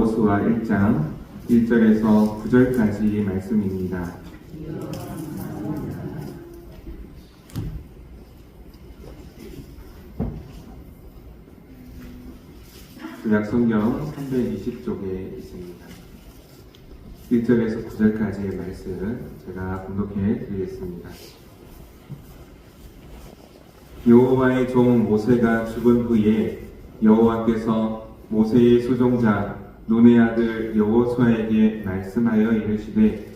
여호수아 1장 1절에서 9절까지 말씀입니다. 구약성경 320쪽에 있습니다. 1절에서 9절까지의 말씀 제가 봉독해 드리겠습니다. 여호와의 종 모세가 죽은 후에 여호와께서 모세의 수종자 눈의 아들 여호수아에게 말씀하여 이르시되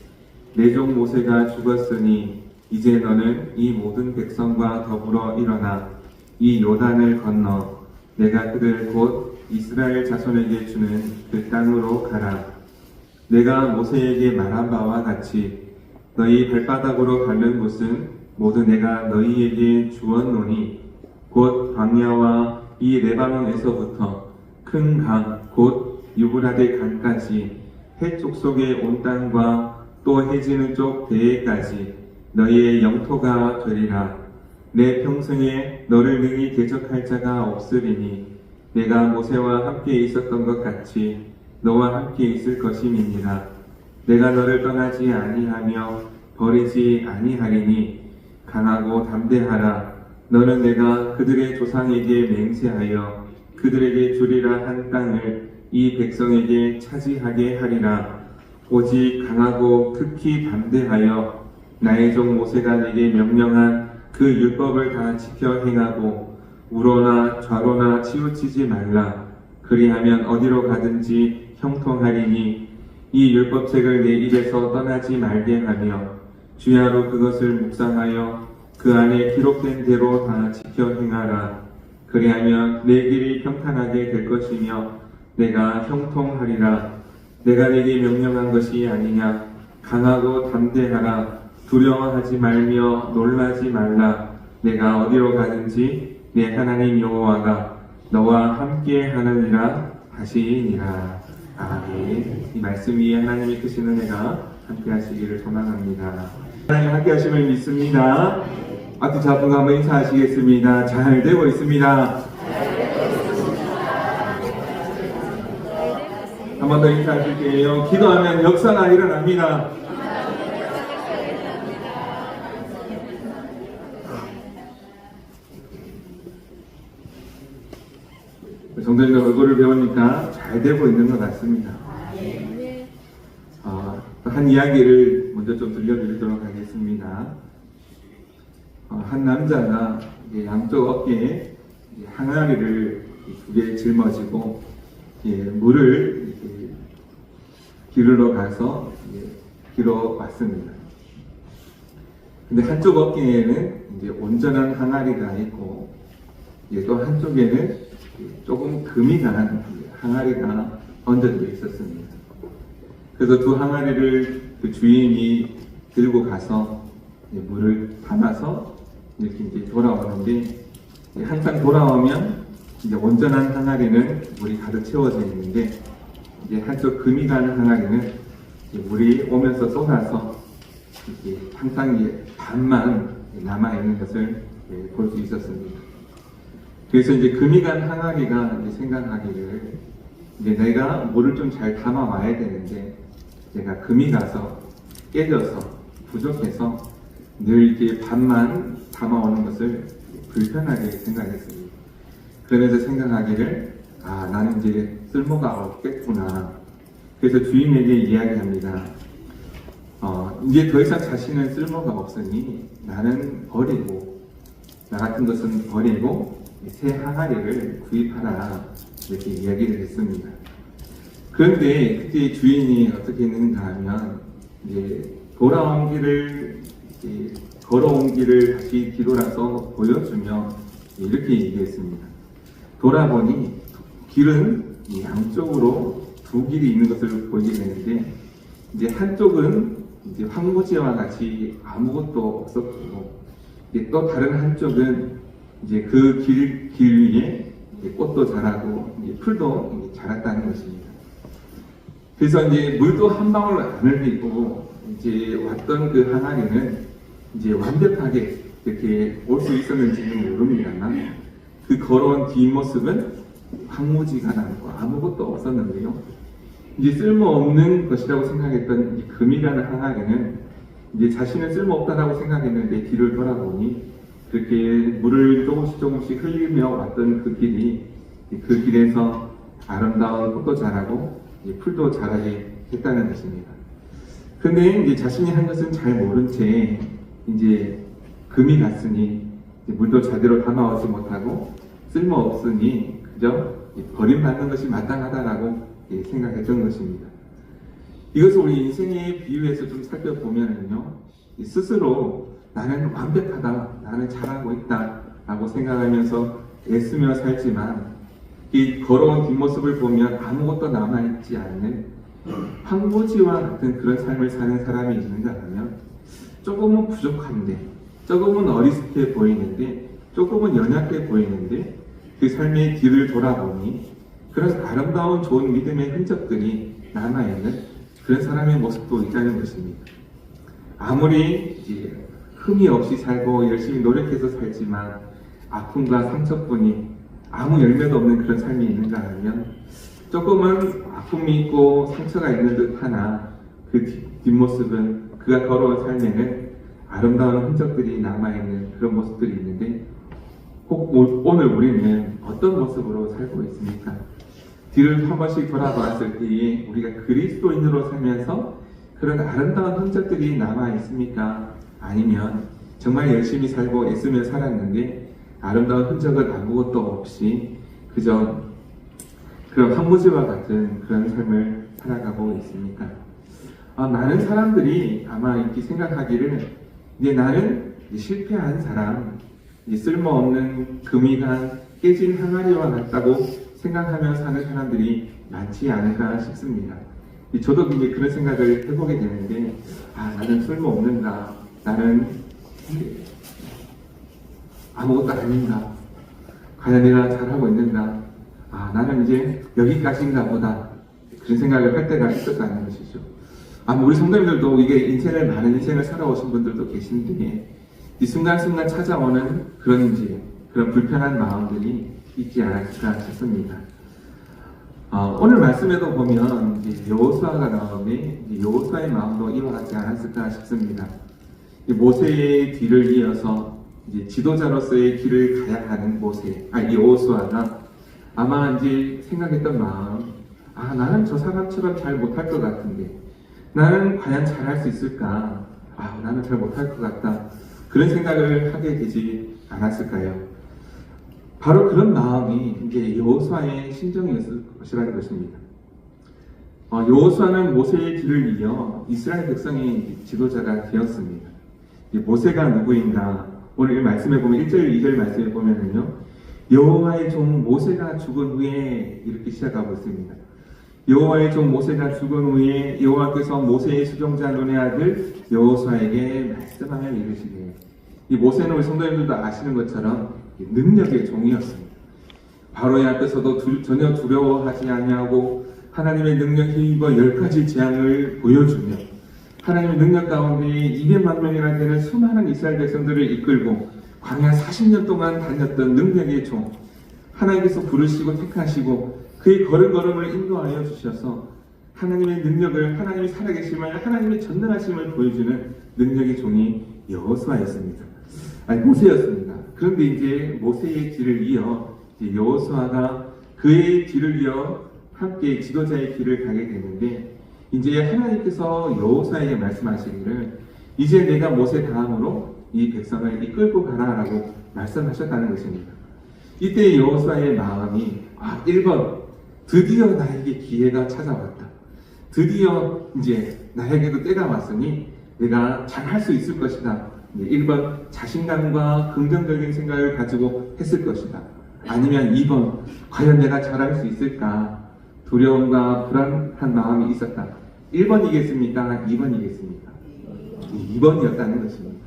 내 종 모세가 죽었으니 이제 너는 이 모든 백성과 더불어 일어나 이 요단을 건너 내가 그들 곧 이스라엘 자손에게 주는 그 땅으로 가라. 내가 모세에게 말한 바와 같이 너희 발바닥으로 밟는 곳은 모두 내가 너희에게 주었노니 곧 광야와 이 레바논에서부터 큰 강 곧 유브라데 강까지 해쪽 속의 온 땅과 또 해지는 쪽 대해까지 너희의 영토가 되리라. 내 평생에 너를 능히 대적할 자가 없으리니 내가 모세와 함께 있었던 것 같이 너와 함께 있을 것임이니라. 내가 너를 떠나지 아니하며 버리지 아니하리니 강하고 담대하라. 너는 내가 그들의 조상에게 맹세하여 그들에게 주리라 한 땅을 이 백성에게 차지하게 하리라. 오직 강하고 극히 담대하여 나의 종 모세가 내게 명령한 그 율법을 다 지켜 행하고 우로나 좌로나 치우치지 말라. 그리하면 어디로 가든지 형통하리니 이 율법책을 내 입에서 떠나지 말게 하며 주야로 그것을 묵상하여 그 안에 기록된 대로 다 지켜 행하라. 그리하면 내 길이 평탄하게 될 것이며 내가 형통하리라. 내가 내게 명령한 것이 아니냐. 강하고 담대하라. 두려워하지 말며 놀라지 말라. 내가 어디로 가든지 내 하나님 여호와가 너와 함께 하느니라 하시니라. 아멘. 이 말씀 위에 하나님의 크신 은혜가 함께 하시기를 소망합니다. 하나님 함께 하심을 믿습니다. 앞뒤 잡고 한번 인사하시겠습니다. 잘 되고 있습니다. 한 번 더 인사하실게요. 기도하면 역사가 일어납니다. 정도님 얼굴을 배우니까 잘 되고 있는 것 같습니다. 한 이야기를 먼저 좀 들려드리도록 하겠습니다. 한 남자가 양쪽 어깨에 항아리를 두 개 짊어지고 물을 기르러 가서 기러 왔습니다. 근데 한쪽 어깨에는 이제 온전한 항아리가 있고 또 한쪽에는 조금 금이 간 항아리가 얹어져 있었습니다. 그래서 두 항아리를 그 주인이 들고 가서 물을 담아서 이렇게 이제 돌아오는데 항상 돌아오면 이제 온전한 항아리는 물이 가득 채워져 있는데 이제 한쪽 금이 간 항아리는 물이 오면서 쏟아서 이렇게 항상 이제 반만 남아 있는 것을 볼 수 있었습니다. 그래서 이제 금이 간 항아리가 이제 생각하기를 이제 내가 물을 좀 잘 담아 와야 되는데 내가 금이 가서 깨져서 부족해서 늘 이렇게 반만 담아오는 것을 불편하게 생각했습니다. 그러면서 생각하기를 나는 이제 쓸모가 없겠구나. 그래서 주인에게 이야기합니다. 이제 더 이상 자신은 쓸모가 없으니 나는 버리고 나 같은 것은 버리고 새 항아리를 구입하라. 이렇게 이야기를 했습니다. 그런데 그때 주인이 어떻게 했는가 하면 이제 돌아온 길을 걸어온 길을 다시 뒤돌아서 보여주며 이렇게 얘기했습니다. 돌아보니 길은 양쪽으로 두 길이 있는 것을 보이게 되는데 이제 한쪽은 이제 황무지와 같이 아무것도 없었고 또 다른 한쪽은 이제 그 길 위에 꽃도 자라고 풀도 자랐다는 것입니다. 그래서 이제 물도 한 방울 안 흘리고 이제 왔던 그 항아리는 이제 완벽하게 이렇게 올 수 있었는지는 모릅니다만 그 걸어온 뒷모습은 황무지가 나고 아무것도 없었는데요. 이제 쓸모없는 것이라고 생각했던 이 금이라는 항아리는 이제 자신은 쓸모없다라고 생각했는데 뒤를 돌아보니 그렇게 물을 조금씩 흘리며 왔던 그 길이 그 길에서 아름다운 꽃도 자라고 풀도 자라게 했다는 것입니다. 근데 이제 자신이 한 것은 잘 모른 채 이제 금이 갔으니 물도 제대로 담아오지 못하고 쓸모없으니 그저 버림받는 것이 마땅하다라고 생각했던 것입니다. 이것을 우리 인생의 비유에서 좀 살펴보면요, 스스로 나는 완벽하다, 나는 잘하고 있다 라고 생각하면서 애쓰며 살지만 이 걸어온 뒷모습을 보면 아무것도 남아있지 않는 황무지와 같은 그런 삶을 사는 사람이 있는가 하면 조금은 부족한데, 조금은 어리숙해 보이는데, 조금은 연약해 보이는데 그 삶의 뒤를 돌아보니 그런 아름다운 좋은 믿음의 흔적들이 남아있는 그런 사람의 모습도 있다는 것입니다. 아무리 이제 흠이 없이 살고 열심히 노력해서 살지만 아픔과 상처뿐이 아무 열매도 없는 그런 삶이 있는가 하면 조금은 아픔이 있고 상처가 있는 듯 하나 그 뒷모습은 그가 걸어온 삶에는 아름다운 흔적들이 남아있는 그런 모습들이 있는데 혹 오늘 우리는 어떤 모습으로 살고 있습니까? 뒤를 한 번씩 돌아봤을 때에 우리가 그리스도인으로 살면서 그런 아름다운 흔적들이 남아 있습니까? 아니면 정말 열심히 살고 애쓰며 살았는데 아름다운 흔적은 아무것도 없이 그저 그런 황무지와 같은 그런 삶을 살아가고 있습니까? 많은 사람들이 아마 이렇게 생각하기를 나는 실패한 사람, 쓸모없는 금이 간 깨진 항아리와 같다고 생각하며 사는 사람들이 많지 않을까 싶습니다. 저도 이제 그런 생각을 해보게 되는데, 나는 쓸모없는가, 나는 아무것도 아닌가, 과연 내가 잘하고 있는가, 나는 이제 여기까지인가 보다, 그런 생각을 할 때가 있었다는 것이죠. 우리 성도님들도 이게 많은 인생을 살아오신 분들도 계신데, 이 순간순간 찾아오는 그런 불편한 마음들이 있지 않을까 싶습니다. 오늘 말씀에도 보면 여호수아가 나오는데 여호수아의 마음도 이와 같지 않았을까 싶습니다. 모세의 뒤를 이어서 지도자로서의 길을 가야 하는 여호수아가 아마 생각했던 마음, 나는 저 사람처럼 잘 못할 것 같은데, 나는 과연 잘할 수 있을까? 나는 잘 못할 것 같다. 그런 생각을 하게 되지 않았을까요? 바로 그런 마음이 여호수아의 심정이었을 것이라는 것입니다. 여호수아는 모세의 뒤를 이어 이스라엘 백성의 지도자가 되었습니다. 모세가 누구인가? 오늘 말씀해 보면 1절, 2절 말씀해 보면은요, 여호와의 종 모세가 죽은 후에 이렇게 시작하고 있습니다. 여호와의 종 모세가 죽은 후에 여호와께서 모세의 수종자 눈의 아들 여호수아에게 말씀하여 이르시되, 이 모세는 우리 성도님들도 아시는 것처럼 능력의 종이었습니다. 바로의 앞에서도 전혀 두려워하지 아니하고 하나님의 능력에 힘입어 10가지 재앙을 보여주며 하나님의 능력 가운데 200만 명이나 되는 수많은 이스라엘 백성들을 이끌고 광야 40년 동안 다녔던 능력의 종, 하나님께서 부르시고 택하시고 그의 걸음걸음을 인도하여 주셔서 하나님의 능력을, 하나님의 살아계심을, 하나님의 전능하심을 보여주는 능력의 종이 여호수아였습니다. 모세였습니다. 그런데 모세의 뒤를 이어 여호수아가 그의 뒤를 이어 함께 지도자의 길을 가게 되는데, 하나님께서 여호수아에게 말씀하시기를 이제 내가 모세 다음으로 이 백성을 이끌고 가라라고 말씀하셨다는 것입니다. 이때 여호수아의 마음이 1번 드디어 나에게 기회가 찾아왔다. 드디어 나에게도 때가 왔으니 내가 잘할 수 있을 것이다. 1번 자신감과 긍정적인 생각을 가지고 했을 것이다. 아니면 2번 과연 내가 잘할 수 있을까? 두려움과 불안한 마음이 있었다. 1번이겠습니까? 2번이겠습니까? 2번이었다는 것입니다.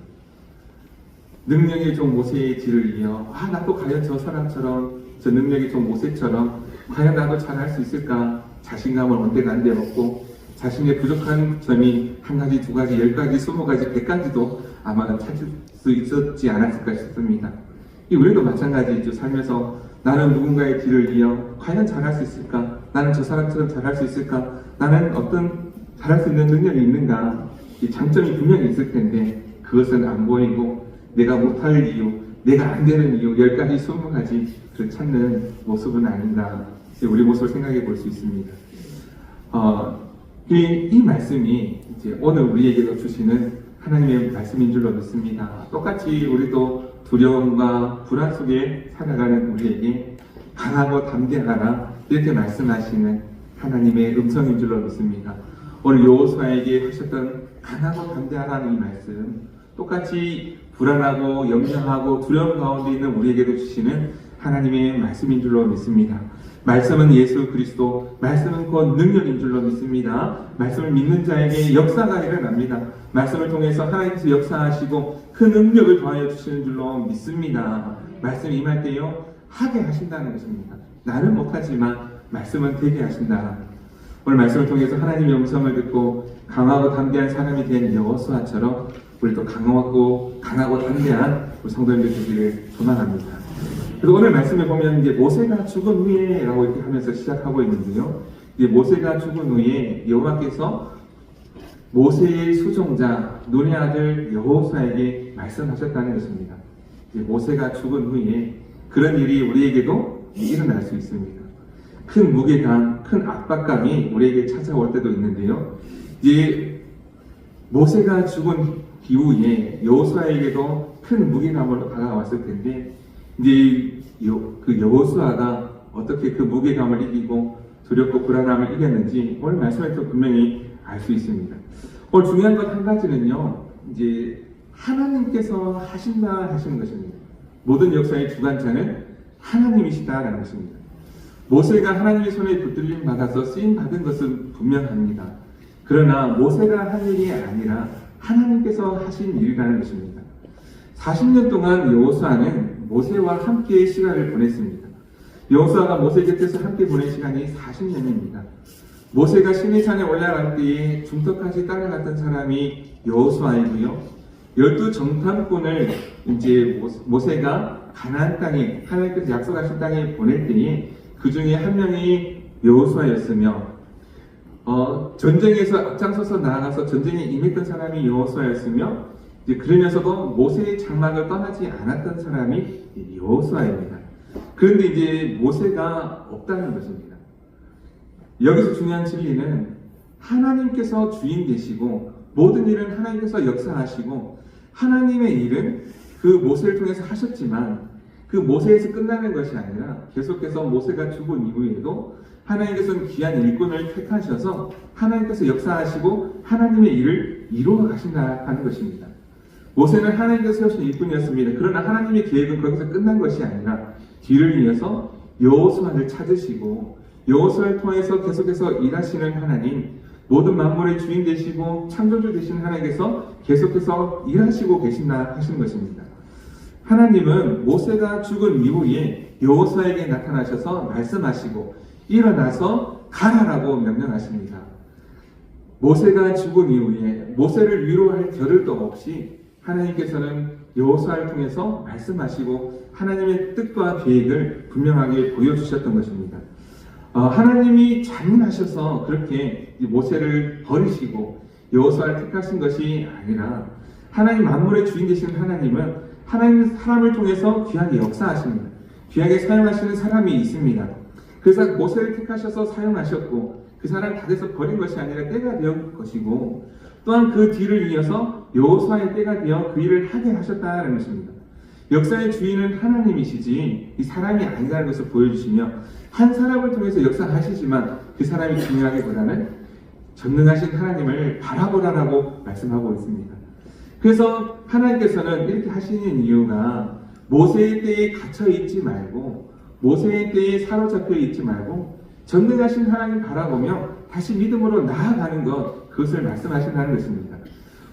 능력의 종 모세의 뒤를 이어 나도 과연 저 사람처럼, 저 능력의 종 모세처럼 과연 나도 잘할 수 있을까? 자신감을 언제간데 얻고 자신의 부족한 점이 1가지, 2가지, 10가지, 20가지, 100가지도 아마 찾을 수 있었지 않았을까 싶습니다. 우리도 마찬가지죠. 삶에서 나는 누군가의 뒤를 이어 과연 잘할 수 있을까? 나는 저 사람처럼 잘할 수 있을까? 나는 어떤 잘할 수 있는 능력이 있는가? 이 장점이 분명히 있을 텐데 그것은 안 보이고 내가 못할 이유, 내가 안 되는 이유 10가지, 20가지를 찾는 모습은 아닌가? 우리 모습을 생각해 볼 수 있습니다. 이 말씀이 이제 오늘 우리에게도 주시는 하나님의 말씀인 줄로 믿습니다. 똑같이 우리도 두려움과 불안 속에 살아가는 우리에게 강하고 담대하라 이렇게 말씀하시는 하나님의 음성인 줄로 믿습니다. 오늘 여호수아에게 하셨던 강하고 담대하라는 이 말씀, 똑같이 불안하고 염려하고 두려움 가운데 있는 우리에게도 주시는 하나님의 말씀인 줄로 믿습니다. 말씀은 예수 그리스도, 말씀은 곧 능력인 줄로 믿습니다. 말씀을 믿는 자에게 역사가 일어납니다. 말씀을 통해서 하나님께서 역사하시고 그 능력을 더하여 주시는 줄로 믿습니다. 말씀 임할 때요 하게 하신다는 것입니다. 나는 못하지만 말씀은 되게 하신다. 오늘 말씀을 통해서 하나님의 음성을 듣고 강하고 담대한 사람이 된 여호수아처럼 우리도 강하고 담대한 우리 성도님들 되기를 소망합니다. 그래서 오늘 말씀에 보면 이제 모세가 죽은 후에라고 이렇게 하면서 시작하고 있는데요. 이제 모세가 죽은 후에 여호와께서 모세의 수종자 눈의 아들 여호수아에게 말씀하셨다는 것입니다. 이제 모세가 죽은 후에 그런 일이 우리에게도 일어날 수 있습니다. 큰 무게감, 큰 압박감이 우리에게 찾아올 때도 있는데요. 이제 모세가 죽은 이후에 여호수아에게도 큰 무게감으로 다가왔을 텐데 이제 그 여호수아가 어떻게 그 무게감을 이기고 두렵고 불안함을 이겼는지 오늘 말씀에서 분명히 알 수 있습니다. 오늘 중요한 것 한 가지는요, 이제 하나님께서 하신다 하시는 것입니다. 모든 역사의 주관자는 하나님이시다라는 것입니다. 모세가 하나님의 손에 붙들림 받아서 쓰임 받은 것은 분명합니다. 그러나 모세가 한 일이 아니라 하나님께서 하신 일이라는 것입니다. 40년 동안 여호수아는 모세와 함께 시간을 보냈습니다. 여호수아가 모세 곁에서 함께 보낸 시간이 40년입니다. 모세가 시내산에 올라갈 때에 중턱까지 따라갔던 사람이 여호수아이고요. 12정탐꾼을 이제 모세가 가나안 땅에 하나님께서 약속하신 땅에 보낼 때에 그 중에 한 명이 여호수아였으며 전쟁에서 앞장서서 나아가서 전쟁에 임했던 사람이 여호수아였으며 이제 그러면서도 모세의 장막을 떠나지 않았던 사람이 여호수아입니다. 그런데 이제 모세가 없다는 것입니다. 여기서 중요한 진리는 하나님께서 주인 되시고 모든 일은 하나님께서 역사하시고 하나님의 일은 그 모세를 통해서 하셨지만 그 모세에서 끝나는 것이 아니라 계속해서 모세가 죽은 이후에도 하나님께서는 귀한 일꾼을 택하셔서 하나님께서 역사하시고 하나님의 일을 이루어 가신다 하는 것입니다. 모세는 하나님께서 세우신 일꾼이었습니다. 그러나 하나님의 계획은 거기서 끝난 것이 아니라 뒤를 이어서 여호수아를 찾으시고 여호수아를 통해서 계속해서 일하시는 하나님, 모든 만물의 주인 되시고 창조주 되신 하나님께서 계속해서 일하시고 계신다 하시는 것입니다. 하나님은 모세가 죽은 이후에 여호수아에게 나타나셔서 말씀하시고 일어나서 가라라고 명령하십니다. 모세가 죽은 이후에 모세를 위로할 겨를도 없이 하나님께서는 여호수아를 통해서 말씀하시고 하나님의 뜻과 계획을 분명하게 보여주셨던 것입니다. 하나님이 잔인하셔서 그렇게 모세를 버리시고 여호수아를 택하신 것이 아니라 하나님 만물의 주인 되시는 하나님은 하나님 사람을 통해서 귀하게 역사하십니다. 귀하게 사용하시는 사람이 있습니다. 그래서 모세를 택하셔서 사용하셨고 그 사람을 다돼서 버린 것이 아니라 때가 되었 것이고 또한 그 뒤를 이어서 여호수아의 때가 되어 그 일을 하게 하셨다는 것입니다. 역사의 주인은 하나님이시지 이 사람이 아니라는 것을 보여주시며 한 사람을 통해서 역사하시지만 그 사람이 중요하기보다는 전능하신 하나님을 바라보라라고 말씀하고 있습니다. 그래서 하나님께서는 이렇게 하시는 이유가 모세의 때에 갇혀 있지 말고 모세의 때에 사로잡혀 있지 말고 전능하신 하나님 바라보며 다시 믿음으로 나아가는 것, 그것을 말씀하신다는 것입니다.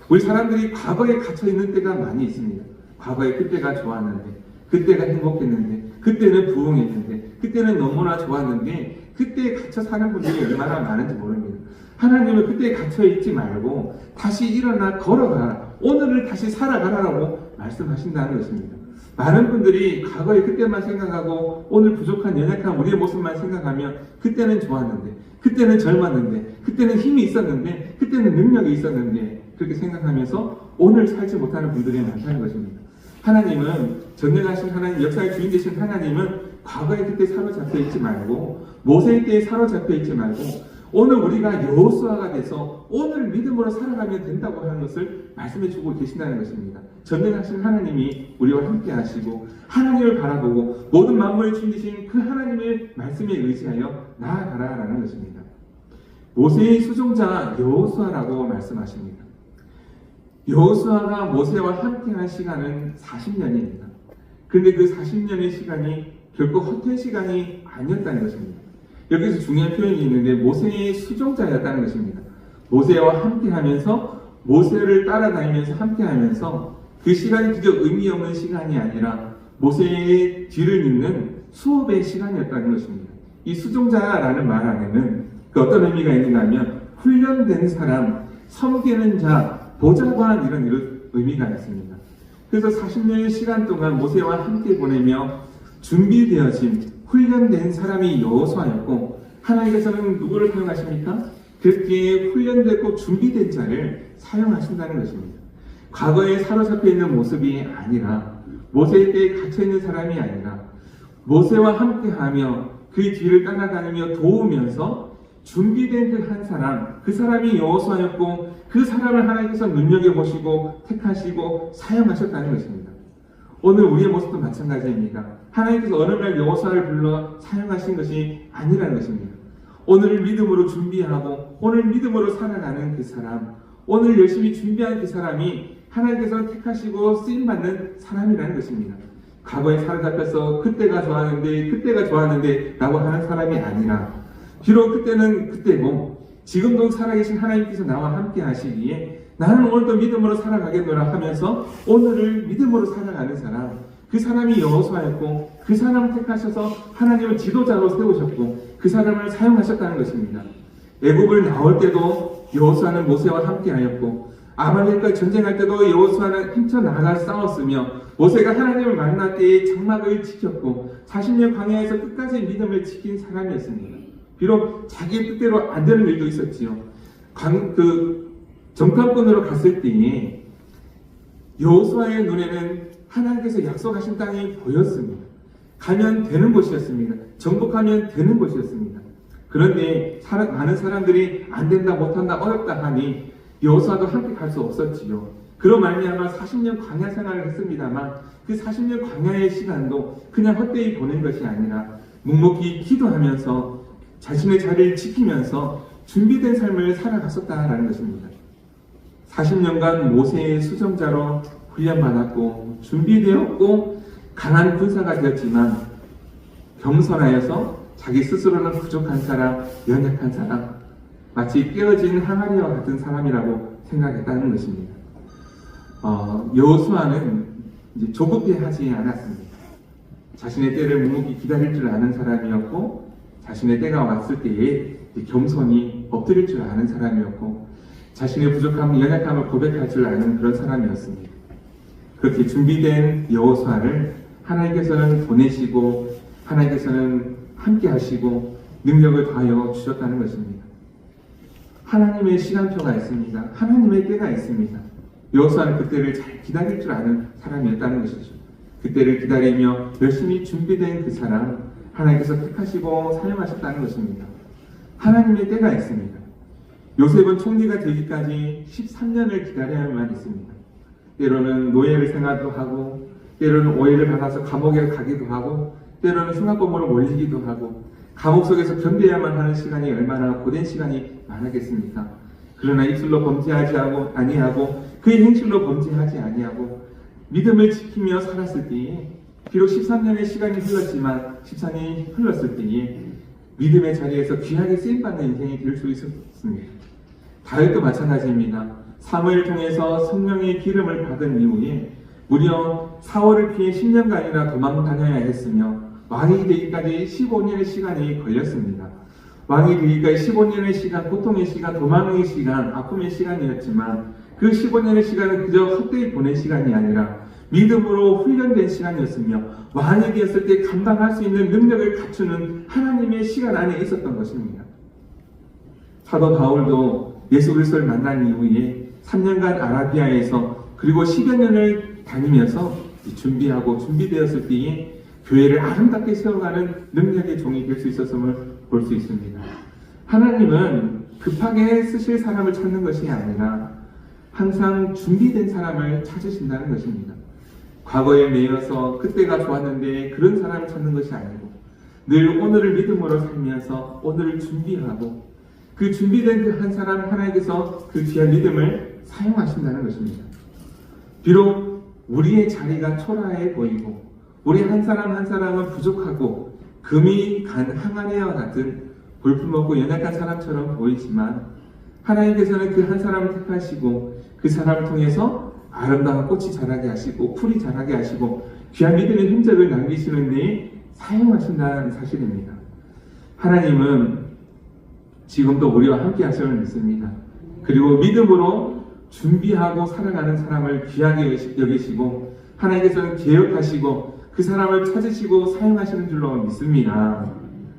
우리 사람들이 과거에 갇혀 있는 때가 많이 있습니다. 과거에 그때가 좋았는데, 그때가 행복했는데, 그때는 부흥했는데, 그때는 너무나 좋았는데, 그때에 갇혀 사는 분들이 얼마나 많은지 모릅니다. 하나님은 그때에 갇혀 있지 말고 다시 일어나 걸어가라. 오늘을 다시 살아가라라고 말씀하신다는 것입니다. 많은 분들이 과거의 그때만 생각하고 오늘 부족한 연약한 우리의 모습만 생각하면 그때는 좋았는데, 그때는 젊었는데, 그때는 힘이 있었는데, 그때는 능력이 있었는데 그렇게 생각하면서 오늘 살지 못하는 분들이 많다는 것입니다. 하나님은, 전능하신 하나님, 역사의 주인 되신 하나님은 과거의 그때 사로잡혀 있지 말고, 모세의 때에 사로잡혀 있지 말고, 오늘 우리가 여호수아가 돼서 오늘 믿음으로 살아가면 된다고 하는 것을 말씀해 주고 계신다는 것입니다. 전능하신 하나님이 우리와 함께 하시고 하나님을 바라보고 모든 만물을 주인이신 그 하나님의 말씀에 의지하여 나아가라라는 것입니다. 모세의 수종자 여호수아라고 말씀하십니다. 여호수아가 모세와 함께한 시간은 40년입니다. 그런데 그 40년의 시간이 결코 헛된 시간이 아니었다는 것입니다. 여기서 중요한 표현이 있는데 모세의 수종자였다는 것입니다. 모세와 함께하면서 모세를 따라다니면서 함께하면서 그 시간이 그저 의미 없는 시간이 아니라 모세의 뒤를 잇는 수업의 시간이었다는 것입니다. 이 수종자라는 말 안에는 그 어떤 의미가 있는가 하면 훈련된 사람, 섬기는 자, 보좌관 이런 의미가 있습니다. 그래서 40년의 시간 동안 모세와 함께 보내며 준비되어진 훈련된 사람이 여호수아였고 하나님께서는 누구를 사용하십니까? 그렇게 훈련되고 준비된 자를 사용하신다는 것입니다. 과거에 사로잡혀 있는 모습이 아니라 모세의 때에 갇혀있는 사람이 아니라 모세와 함께하며 그 뒤를 따라다니며 도우면서 준비된 그 한 사람, 그 사람이 여호수아였고 그 사람을 하나님께서 눈여겨보시고 택하시고 사용하셨다는 것입니다. 오늘 우리의 모습도 마찬가지입니다. 하나님께서 어느 날 여호수아를 불러 사용하신 것이 아니라는 것입니다. 오늘을 믿음으로 준비하고 오늘 믿음으로 살아가는 그 사람, 오늘 열심히 준비한 그 사람이 하나님께서 택하시고 쓰임받는 사람이라는 것입니다. 과거에 사로잡혀서 그때가 좋았는데 라고 하는 사람이 아니라 비록 그때는 그때고 지금도 살아계신 하나님께서 나와 함께 하시기에 나는 오늘도 믿음으로 살아가겠노라 하면서 오늘을 믿음으로 살아가는 사람, 그 사람이 여호수아였고 그 사람을 택하셔서 하나님을 지도자로 세우셨고 그 사람을 사용하셨다는 것입니다. 애굽을 나올 때도 여호수아는 모세와 함께하였고 아말렉과 전쟁할 때도 여호수아는 힘쳐나가 싸웠으며 모세가 하나님을 만날 때에 장막을 지켰고 40년 광야에서 끝까지 믿음을 지킨 사람이었습니다. 비록 자기의 뜻대로 안 되는 일도 있었지요. 정탐꾼으로 갔을 때에 여호수아의 눈에는 하나님께서 약속하신 땅이 보였습니다. 가면 되는 곳이었습니다. 정복하면 되는 곳이었습니다. 그런데 많은 사람들이 안 된다, 못한다, 어렵다 하니 여호수아도 함께 갈 수 없었지요. 그로 말미암아 40년 광야 생활을 했습니다만 그 40년 광야의 시간도 그냥 헛되이 보낸 것이 아니라 묵묵히 기도하면서 자신의 자리를 지키면서 준비된 삶을 살아갔었다라는 것입니다. 40년간 모세의 수종자로 훈련받았고 준비되었고 강한 군사가 되었지만 겸손하여서 자기 스스로는 부족한 사람, 연약한 사람, 마치 깨어진 항아리와 같은 사람이라고 생각했다는 것입니다. 여호수아는 이제 조급해하지 않았습니다. 자신의 때를 묵묵히 기다릴 줄 아는 사람이었고 자신의 때가 왔을 때에 겸손히 엎드릴 줄 아는 사람이었고 자신의 부족함, 연약함을 고백할 줄 아는 그런 사람이었습니다. 그렇게 준비된 여호수아를 하나님께서는 보내시고 하나님께서는 함께 하시고 능력을 더하여 주셨다는 것입니다. 하나님의 시간표가 있습니다. 하나님의 때가 있습니다. 여호수아는 그때를 잘 기다릴 줄 아는 사람이었다는 것이죠. 그때를 기다리며 열심히 준비된 그 사람 하나님께서 택하시고 사용하셨다는 것입니다. 하나님의 때가 있습니다. 요셉은 총리가 되기까지 13년을 기다려야만 했습니다. 때로는 노예를 생활도 하고 때로는 오해를 받아서 감옥에 가기도 하고 때로는 흉악범으로 몰리기도 하고 감옥 속에서 견뎌야만 하는 시간이 얼마나 고된 시간이 많았겠습니까? 그러나 입술로 범죄하지 아니하고 그의 행실로 범죄하지 아니하고 믿음을 지키며 살았을 때에 비록 13년의 시간이 흘렀지만 14년이 흘렀을 때에 믿음의 자리에서 귀하게 쓰임받는 인생이 될 수 있었습니다. 다윗도 마찬가지입니다. 사무엘을 통해서 성령의 기름을 받은 이후에 무려 사울을 피해 10년간이나 도망 다녀야 했으며 왕이 되기까지 15년의 시간이 걸렸습니다. 왕이 되기까지 15년의 시간, 고통의 시간, 도망의 시간, 아픔의 시간이었지만 그 15년의 시간은 그저 헛되이 보낸 시간이 아니라 믿음으로 훈련된 시간이었으며 왕이 되었을 때 감당할 수 있는 능력을 갖추는 하나님의 시간 안에 있었던 것입니다. 사도 바울도 예수 그리스도를 만난 이후에 3년간 아라비아에서 그리고 10여 년을 다니면서 준비하고 준비되었을 때에 교회를 아름답게 세워가는 능력의 종이 될 수 있었음을 볼 수 있습니다. 하나님은 급하게 쓰실 사람을 찾는 것이 아니라 항상 준비된 사람을 찾으신다는 것입니다. 과거에 매여서 그때가 좋았는데 그런 사람을 찾는 것이 아니고 늘 오늘을 믿음으로 살면서 오늘을 준비하고 그 준비된 그 한 사람 하나님께서 그 귀한 믿음을 사용하신다는 것입니다. 비록 우리의 자리가 초라해 보이고 우리 한 사람 한 사람은 부족하고 금이 간 항아리와 같은 볼품없고 연약한 사람처럼 보이지만 하나님께서는 그 한 사람을 택하시고 그 사람을 통해서 아름다운 꽃이 자라게 하시고 풀이 자라게 하시고 귀한 믿음의 흔적을 남기시는 데 사용하신다는 사실입니다. 하나님은 지금도 우리와 함께 하심을 믿습니다. 그리고 믿음으로 준비하고 살아가는 사람을 귀하게 여기시고 하나님께서는 계획하시고 그 사람을 찾으시고 사용하시는 줄로 믿습니다.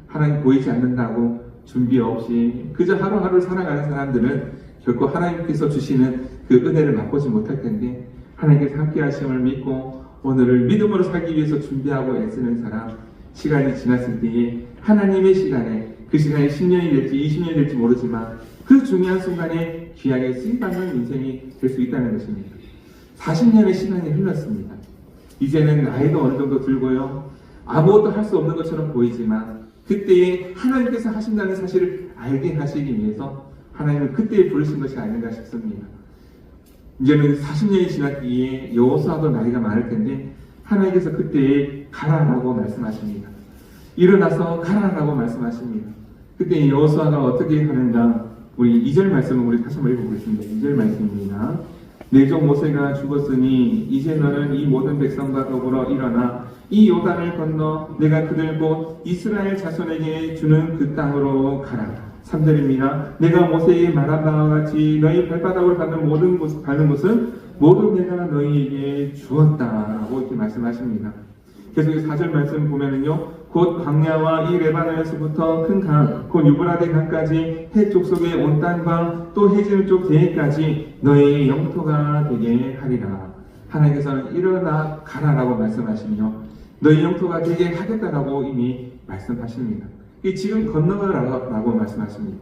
하나님 보이지 않는다고 준비 없이 그저 하루하루 살아가는 사람들은 결코 하나님께서 주시는 그 은혜를 맛보지 못할 텐데 하나님께서 함께 하심을 믿고 오늘을 믿음으로 살기 위해서 준비하고 애쓰는 사람, 시간이 지났을 때에 하나님의 시간에 그 시간이 10년이 될지 20년이 될지 모르지만 그 중요한 순간에 귀하게 쓰임받는 인생이 될 수 있다는 것입니다. 40년의 시간이 흘렀습니다. 이제는 나이도 어느 정도 들고요. 아무것도 할 수 없는 것처럼 보이지만 그때에 하나님께서 하신다는 사실을 알게 하시기 위해서 하나님은 그때에 부르신 것이 아닌가 싶습니다. 이제는 40년이 지났기에 여호수아도 나이가 많을 텐데 하나님께서 그때에 가라라고 말씀하십니다. 일어나서 가라라고 말씀하십니다. 그때 여호수아가 어떻게 하는가? 우리 2절 말씀을 우리 다시 한번 읽어보겠습니다. 2절 말씀입니다. 내 종 모세가 죽었으니 이제 너는 이 모든 백성과 더불어 일어나 이 요단을 건너 내가 그들 곧 이스라엘 자손에게 주는 그 땅으로 가라. 3절입니다. 내가 모세에게 말한 바와 같이 너희 발바닥으로 밟는 모든 곳은 모두 내가 너희에게 주었다라고 이렇게 말씀하십니다. 계속 4절 말씀 보면은요, 곧 광야와 이 레바논에서부터 큰 강, 곧 유브라데 강까지 해 쪽 속의 온 땅과 또 해질 쪽 대해까지 너의 영토가 되게 하리라. 하나님께서는 일어나 가라라고 말씀하시며 너의 영토가 되게 하겠다라고 이미 말씀하십니다. 지금 건너가라고 말씀하십니다.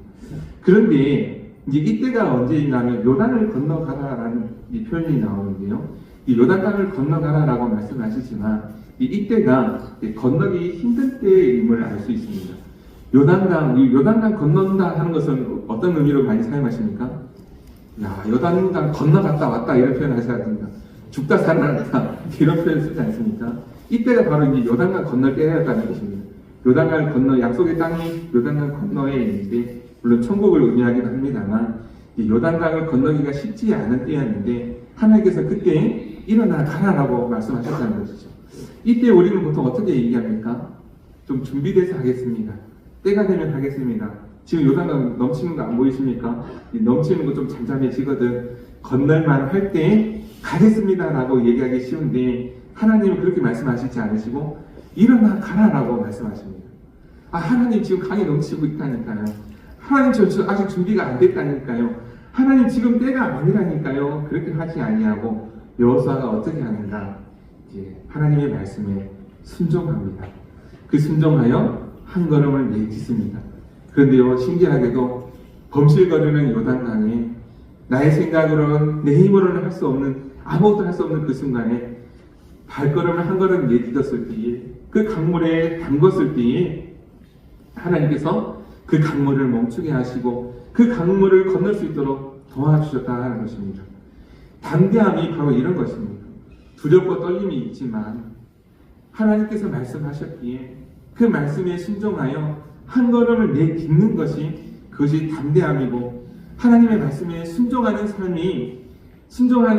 그런데 이제 이때가 언제인가는 요단을 건너가라라는 이 표현이 나오는데요. 이 요단 강을 건너가라라고 말씀하시지만 이때가 건너기 힘든 때임을 알 수 있습니다. 요단강 건넌다 하는 것은 어떤 의미로 많이 사용하십니까? 야, 요단강 건너갔다 왔다 이런 표현 하셔야됩니다. 죽다 살아났다 이런 표현 쓰지 않습니까? 이때가 바로 이제 요단강 건널 때였다는 것입니다. 요단강 건너 약속의 땅이 요단강 건너에 있는데 물론 천국을 의미하기도 합니다만 요단강을 건너기가 쉽지 않은 때였는데 하나님께서 그때 일어나 가라라고 말씀하셨다는 것이죠. 이때 우리는 보통 어떻게 얘기합니까? 좀 준비돼서 하겠습니다. 때가 되면 하겠습니다. 지금 요단강 넘치는 거 안 보이십니까? 넘치는 거 좀 잠잠해지거든. 건널만 할 때 가겠습니다라고 얘기하기 쉬운데 하나님은 그렇게 말씀하시지 않으시고 일어나 가라라고 말씀하십니다. 하나님 지금 강이 넘치고 있다니까요. 하나님 저 아직 준비가 안 됐다니까요. 하나님 지금 때가 아니라니까요. 그렇게 하지 아니하고 여호수아가 어떻게 하는가? 이제 하나님의 말씀에 순종합니다. 그 순종하여 한 걸음을 내딛습니다. 그런데요, 신기하게도 범실거리는 요단강에 나의 생각으로는 내 힘으로는 할 수 없는 아무것도 할 수 없는 그 순간에 발걸음을 한 걸음 내딛었을 때에 그 강물에 담궜을 때에 하나님께서 그 강물을 멈추게 하시고 그 강물을 건널 수 있도록 도와주셨다는 것입니다. 담대함이 바로 이런 것입니다. 두렵고 떨림이 있지만 하나님께서 말씀하셨기에 그 말씀에 순종하여 한 걸음을 내딛는 것이 그것이 담대함이고 하나님의 말씀에 순종하는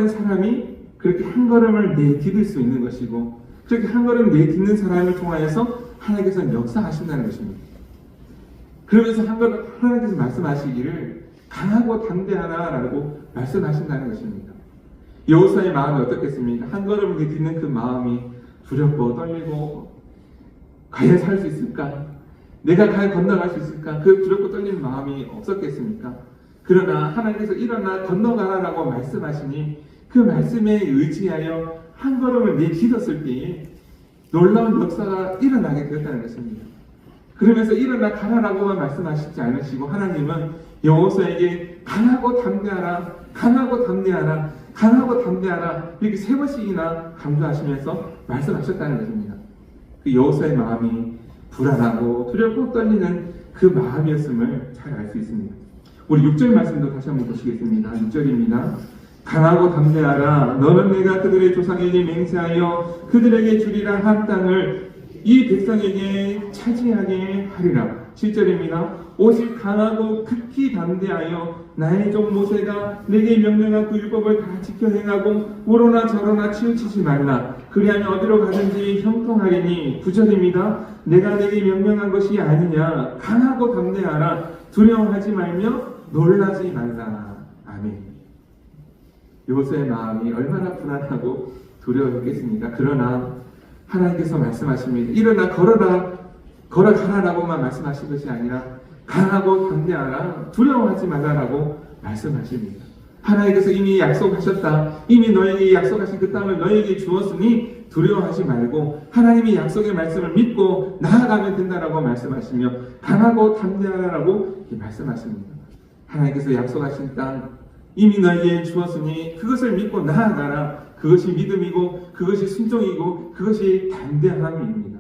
사람이 그렇게 한 걸음을 내딛을 수 있는 것이고 그렇게 한 걸음 내딛는 사람을 통하여서 하나님께서는 역사하신다는 것입니다. 그러면서 하나님께서 말씀하시기를 강하고 담대하라라고 말씀하신다는 것입니다. 여호수아의 마음이 어떻겠습니까? 한 걸음을 딛는 그 마음이 두렵고 떨리고 과연 살 수 있을까? 내가 과연 건너갈 수 있을까? 그 두렵고 떨리는 마음이 없었겠습니까? 그러나 하나님께서 일어나 건너가라라고 말씀하시니 그 말씀에 의지하여 한 걸음을 내딛었을 때에 놀라운 역사가 일어나게 되었다는 것입니다. 그러면서 일어나 가라라고만 말씀하시지 않으시고 하나님은 여호수아에게 강하고 담대하라, 강하고 담대하라, 강하고 담대하라 이렇게 3번씩이나 강조하시면서 말씀하셨다는 것입니다. 그 여호수아의 마음이 불안하고 두렵고 떨리는 그 마음이었음을 잘 알 수 있습니다. 우리 6절 말씀도 다시 한번 보시겠습니다. 6절입니다. 강하고 담대하라. 너는 내가 그들의 조상에게 맹세하여 그들에게 주리라 한 땅을 이 백성에게 차지하게 하리라. 7절입니다. 오직 강하고 극히 담대하여 나의 종 모세가 내게 명령한 그 율법을 다 지켜 행하고 우로나 저로나 치우치지 말라. 그리하면 어디로 가든지 형통하리니. 9절입니다. 내가 내게 명령한 것이 아니냐. 강하고 담대하라. 두려워하지 말며 놀라지 말라. 아멘. 여호수아의 마음이 얼마나 불안하고 두려웠겠습니까? 그러나 하나님께서 말씀하십니다. 일어나 걸어가라라고만 말씀하신 것이 아니라 강하고 담대하라, 두려워하지 말라라고 말씀하십니다. 하나님께서 이미 약속하셨다. 이미 너에게 약속하신 그 땅을 너에게 주었으니 두려워하지 말고 하나님의 약속의 말씀을 믿고 나아가면 된다라고 말씀하시며 강하고 담대하라고 말씀하십니다. 하나님께서 약속하신 땅 이미 너에게 주었으니 그것을 믿고 나아가라. 그것이 믿음이고 그것이 순종이고 그것이 담대함입니다.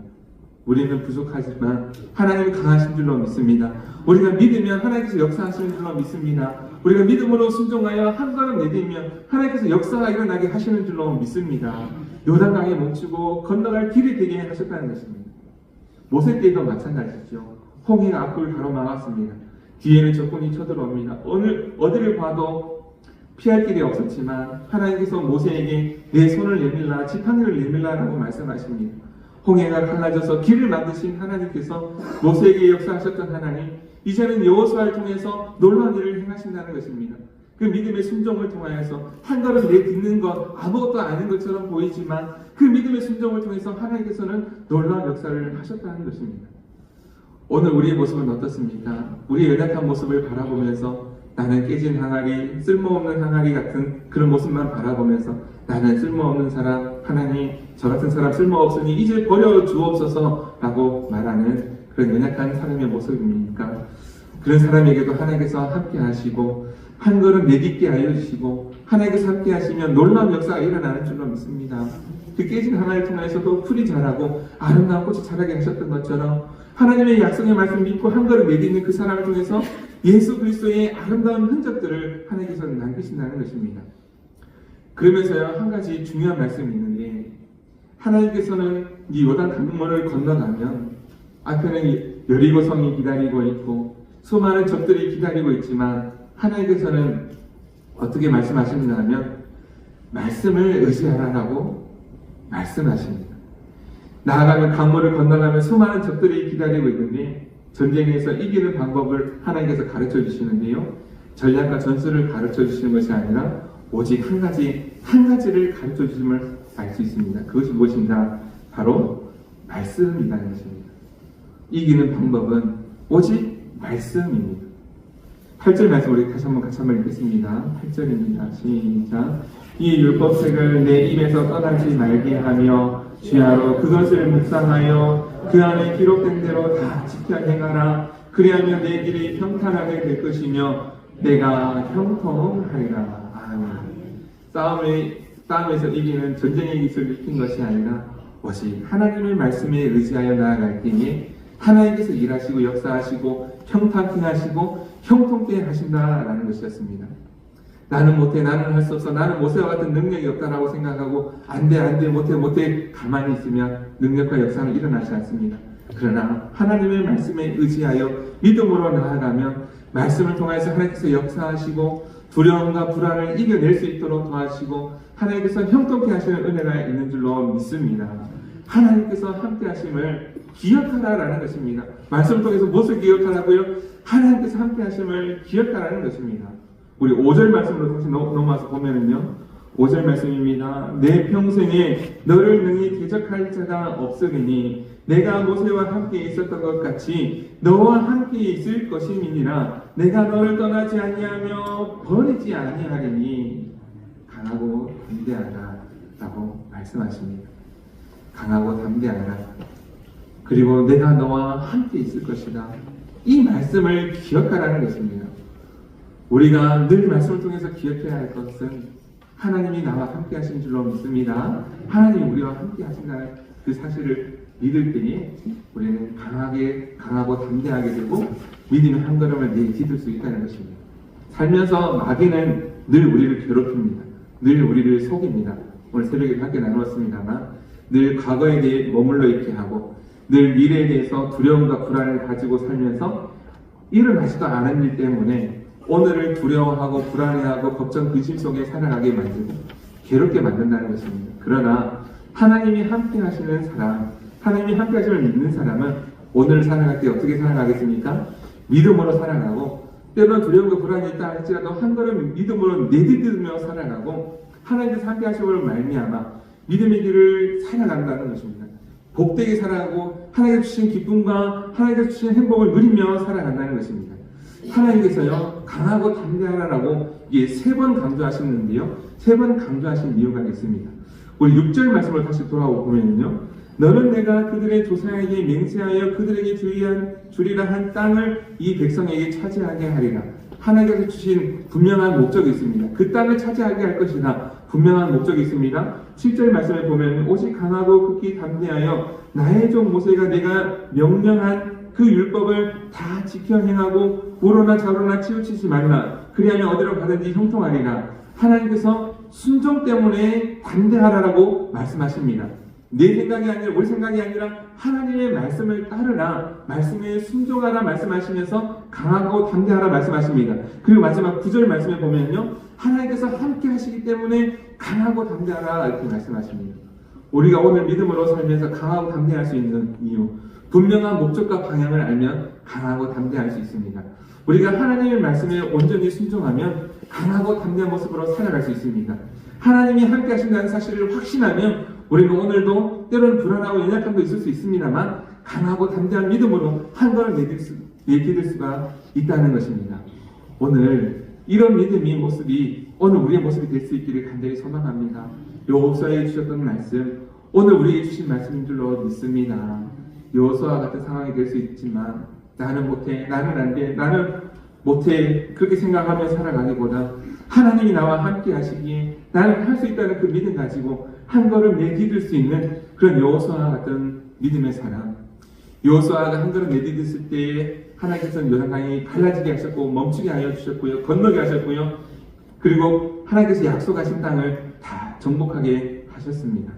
우리는 부족하지만 하나님은 강하신 줄로 믿습니다. 우리가 믿으면 하나님께서 역사하시는 줄로 믿습니다. 우리가 믿음으로 순종하여 한 걸음 내딛으면 하나님께서 역사가 일어나게 하시는 줄로 믿습니다. 요단강에 멈추고 건너갈 길이 되게 하셨다는 것입니다. 모세 때도 마찬가지죠. 홍해가 앞을 가로막았습니다. 뒤에는 적군이 쳐들어옵니다. 어디를 봐도 피할 길이 없었지만 하나님께서 모세에게 내 손을 내밀라, 지팡이를 내밀라라고 말씀하십니다. 홍해가 갈라져서 길을 만드신 하나님께서 모세에게 역사하셨던 하나님, 이제는 여호수아를 통해서 놀라운 일을 행하신다는 것입니다. 그 믿음의 순종을 통하여서 한 걸음 내딛는 것 아무것도 아닌 것처럼 보이지만 그 믿음의 순종을 통해서 하나님께서는 놀라운 역사를 하셨다는 것입니다. 오늘 우리의 모습은 어떻습니까? 우리의 연약한 모습을 바라보면서 나는 깨진 항아리, 쓸모없는 항아리 같은 그런 모습만 바라보면서 나는 쓸모없는 사람, 하나님 저 같은 사람 쓸모없으니 이제 버려 주옵소서 라고 말하는 그런 연약한 사람의 모습입니까? 그런 사람에게도 하나님께서 함께 하시고 한 걸음 내딛게 알려주시고 하나님께서 함께 하시면 놀라운 역사가 일어나는 줄로 믿습니다. 그 깨진 항아리를 통해서도 풀이 자라고 아름다운 꽃이 자라게 하셨던 것처럼 하나님의 약속의 말씀을 믿고 한 걸음 내딛는 그 사람을 통해서 예수 그리스도의 아름다운 흔적들을 하나님께서 남기신다는 것입니다. 그러면서요 한 가지 중요한 말씀이 있는데 하나님께서는 이 요단 강물을 건너가면 앞에는 여리고 성이 기다리고 있고 수많은 적들이 기다리고 있지만 하나님께서는 어떻게 말씀하시는가 하면 말씀을 의지하라라고 말씀하십니다. 나아가면 강물을 건너가면 수많은 적들이 기다리고 있는데 전쟁에서 이기는 방법을 하나님께서 가르쳐 주시는데요. 전략과 전술을 가르쳐 주시는 것이 아니라 오직 한 가지를 가르쳐 주심을 알 수 있습니다. 그것이 무엇인가? 바로 말씀이라는 것입니다. 이기는 방법은 오직 말씀입니다. 8절 말씀 우리 다시 한번 같이 한번 읽겠습니다. 8절입니다. 시작. 이 율법책을 내 입에서 떠나지 말게 하며 주야로 그것을 묵상하여 그 안에 기록된 대로 다 지켜 행하라. 그리하면 내 길이 평탄하게 될 것이며 내가 형통하리라. 아멘. 싸움에서 이기는 전쟁의 기술을 익힌 것이 아니라 오직 하나님의 말씀에 의지하여 나아갈 때에 하나님께서 일하시고 역사하시고 평탄케 하시고 형통케 하신다라는 것이었습니다. 나는 못해, 나는 할 수 없어, 나는 모세와 같은 능력이 없다라고 생각하고 안돼 못해 가만히 있으면 능력과 역사는 일어나지 않습니다. 그러나 하나님의 말씀에 의지하여 믿음으로 나아가면 말씀을 통해서 하나님께서 역사하시고 두려움과 불안을 이겨낼 수 있도록 도와주시고 하나님께서 형통케 하시는 은혜가 있는 줄로 믿습니다. 하나님께서 함께 하심을 기억하라라는 것입니다. 말씀을 통해서 무엇을 기억하라고요? 하나님께서 함께 하심을 기억하라는 것입니다. 우리 5절 말씀으로 다시 넘어와서 보면은요. 5절 말씀입니다. 내 평생에 너를 능히 대적할 자가 없으리니 내가 모세와 함께 있었던 것 같이 너와 함께 있을 것임이니라. 내가 너를 떠나지 아니하며 버리지 아니하리니 강하고 담대하라 라고 말씀하십니다. 강하고 담대하라. 그리고 내가 너와 함께 있을 것이다. 이 말씀을 기억하라는 것입니다. 우리가 늘 말씀을 통해서 기억해야 할 것은 하나님이 나와 함께 하신 줄로 믿습니다. 하나님이 우리와 함께 하신다는 그 사실을 믿을 때에 우리는 강하고 담대하게 되고 믿음의 한 걸음을 내딛을 수 있다는 것입니다. 살면서 마귀는 늘 우리를 괴롭힙니다. 늘 우리를 속입니다. 오늘 새벽에 함께 나누었습니다만 늘 과거에 대해 머물러 있게 하고 늘 미래에 대해서 두려움과 불안을 가지고 살면서 일어나지도 않은 일 때문에 오늘을 두려워하고 불안해하고 걱정 근심 속에 살아가게 만들고 괴롭게 만든다는 것입니다. 그러나 하나님이 함께 하시는 사람, 하나님이 함께 하심을 믿는 사람은 오늘을 살아갈 때 어떻게 살아가겠습니까? 믿음으로 살아가고 때로는 두려움과 불안이 있다 할지라도 한 걸음 믿음으로 내딛으며 살아가고 하나님께서 함께 하심으로 말미암아 믿음의 길을 살아간다는 것입니다. 복되게 살아가고 하나님께서 주신 기쁨과 하나님께서 주신 행복을 누리며 살아간다는 것입니다. 하나님께서요 강하고 담대하라라고 이게 3번 강조하셨는데요, 3번 강조하신 이유가 있습니다. 우리 6절 말씀을 다시 돌아보면요, 너는 내가 그들의 조상에게 맹세하여 그들에게 주리라 한 땅을 이 백성에게 차지하게 하리라. 하나님께서 주신 분명한 목적이 있습니다. 그 땅을 차지하게 할 것이다. 분명한 목적이 있습니다. 7절 말씀에 보면 오직 강하고 극히 담대하여 나의 종 모세가 내가 명령한 그 율법을 다 지켜 행하고 우로나 좌로나 치우치지 말라. 그리하면 어디로 가든지 형통하리라. 하나님께서 순종 때문에 담대하라라고 말씀하십니다. 내 생각이 아니라 우리 생각이 아니라 하나님의 말씀을 따르라, 말씀에 순종하라 말씀하시면서 강하고 담대하라 말씀하십니다. 그리고 마지막 9절 말씀에 보면요, 하나님께서 함께 하시기 때문에 강하고 담대하라 이렇게 말씀하십니다. 우리가 오늘 믿음으로 살면서 강하고 담대할 수 있는 이유, 분명한 목적과 방향을 알면 강하고 담대할 수 있습니다. 우리가 하나님의 말씀에 온전히 순종하면 강하고 담대한 모습으로 살아갈 수 있습니다. 하나님이 함께 하신다는 사실을 확신하면 우리는 오늘도 때로는 불안하고 연약함도 있을 수 있습니다만 강하고 담대한 믿음으로 한 걸음 내딛을 수가 있다는 것입니다. 오늘 이런 믿음의 모습이 오늘 우리의 모습이 될 수 있기를 간절히 소망합니다. 여호수아에 주셨던 말씀, 오늘 우리에게 주신 말씀인 줄로 믿습니다. 여호수아와 같은 상황이 될 수 있지만 나는 못해, 나는 안 돼, 나는 못해 그렇게 생각하며 살아가기보다 하나님이 나와 함께 하시기에 나는 할 수 있다는 그 믿음 가지고 한 걸음 내딛을 수 있는 그런 여호수아와 같은 믿음의 사람. 여호수아가 한 걸음 내딛었을 때 하나님께서는 요단강이 갈라지게 하셨고 멈추게 하여 주셨고요, 건너게 하셨고요, 그리고 하나님께서 약속하신 땅을 다 정복하게 하셨습니다.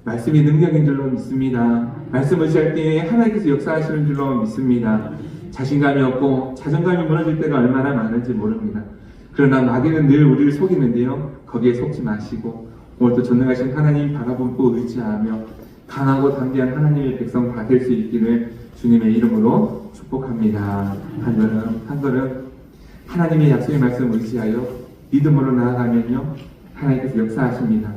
말씀이 능력인 줄로 믿습니다. 말씀을 시할 때 하나님께서 역사하시는 줄로 믿습니다. 자신감이 없고 자존감이 무너질 때가 얼마나 많은지 모릅니다. 그러나 마귀는 늘 우리를 속이는데요, 거기에 속지 마시고 오늘도 전능하신 하나님 바라보고 의지하며 강하고 담대한 하나님의 백성 다 될 수 있기를 주님의 이름으로 축복합니다. 한 걸음 한 걸음 하나님의 약속의 말씀을 의지하여 믿음으로 나아가면요, 하나님께서 역사하십니다.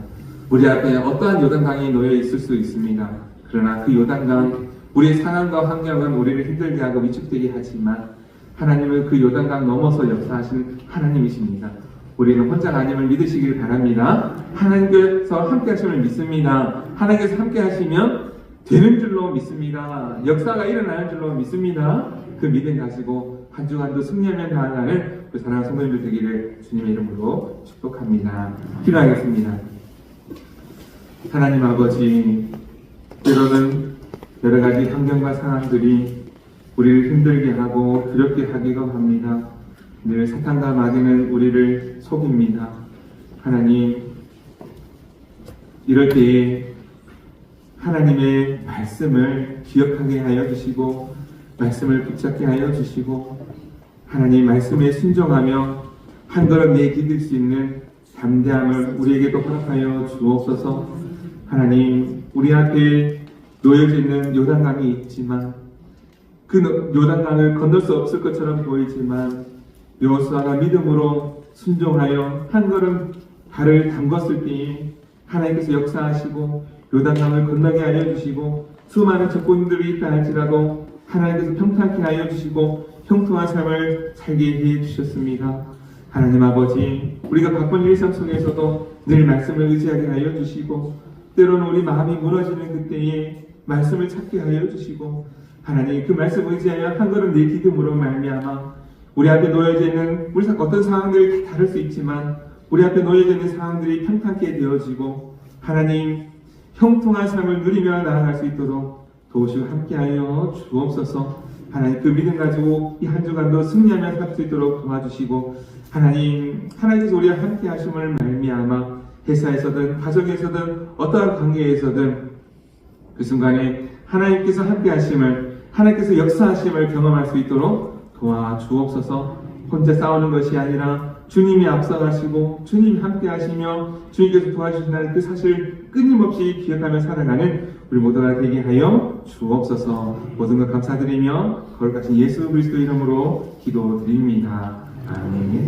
우리 앞에 어떠한 요단강이 놓여 있을 수 있습니다. 그러나 그 요단강, 우리의 상황과 환경은 우리를 힘들게 하고 위축되게 하지만 하나님은 그 요단강 넘어서 역사하신 하나님이십니다. 우리는 혼자가 아님을 믿으시길 바랍니다. 하나님께서 함께 하심을 믿습니다. 하나님께서 함께 하시면 되는 줄로 믿습니다. 역사가 일어나는 줄로 믿습니다. 그 믿음 가지고 한 주 한 주 승리하며 나아가는 그 사랑하는 성도님들 되기를 주님의 이름으로 축복합니다. 기도하겠습니다. 하나님 아버지, 때로는 여러 가지 환경과 상황들이 우리를 힘들게 하고 두렵게 하기도 합니다. 늘 사탄과 마귀는 우리를 속입니다. 하나님, 이럴 때에 하나님의 말씀을 기억하게 하여 주시고 말씀을 붙잡게 하여 주시고 하나님 말씀에 순종하며 한 걸음 내딛을 수 있는 담대함을 우리에게도 허락하여 주옵소서. 하나님, 우리 앞에 놓여져 있는 요단강이 있지만 그 요단강을 건널 수 없을 것처럼 보이지만 여호수아가 믿음으로 순종하여 한 걸음 발을 담궜을 때에 하나님께서 역사하시고 요단강을 건너게 하여 주시고 수많은 적군들이 있다 할지라도 하나님께서 평탄케 하여 주시고 형통한 삶을 살게 해 주셨습니다. 하나님 아버지, 우리가 바쁜 일상 속에서도 늘 말씀을 의지하게 하여 주시고 때로는 우리 마음이 무너지는 그때에 말씀을 찾게 하여 주시고 하나님 그 말씀 의지하여 한 걸음 내 기쁨으로 말미암아 우리 앞에 놓여져 있는 우리 어떤 상황들이 다 다를 수 있지만 우리 앞에 놓여져 있는 상황들이 평탄케 되어지고 하나님 형통한 삶을 누리며 나아갈 수 있도록 도우시고 함께하여 주옵소서. 하나님 그 믿음 가지고 이 한 주간도 승리하며 살 수 있도록 도와주시고 하나님께서 우리와 함께 하심을 말미암아 회사에서든 가정에서든 어떠한 관계에서든 그 순간에 하나님께서 함께 하심을 하나님께서 역사하심을 경험할 수 있도록 도와주옵소서. 혼자 싸우는 것이 아니라 주님이 앞서가시고 주님이 함께 하시며 주님께서 도와주신다는 그 사실을 끊임없이 기억하며 살아가는 우리 모두가 되게 하여 주옵소서. 모든 것 감사드리며 거룩하신 예수 그리스도 이름으로 기도드립니다. 아멘.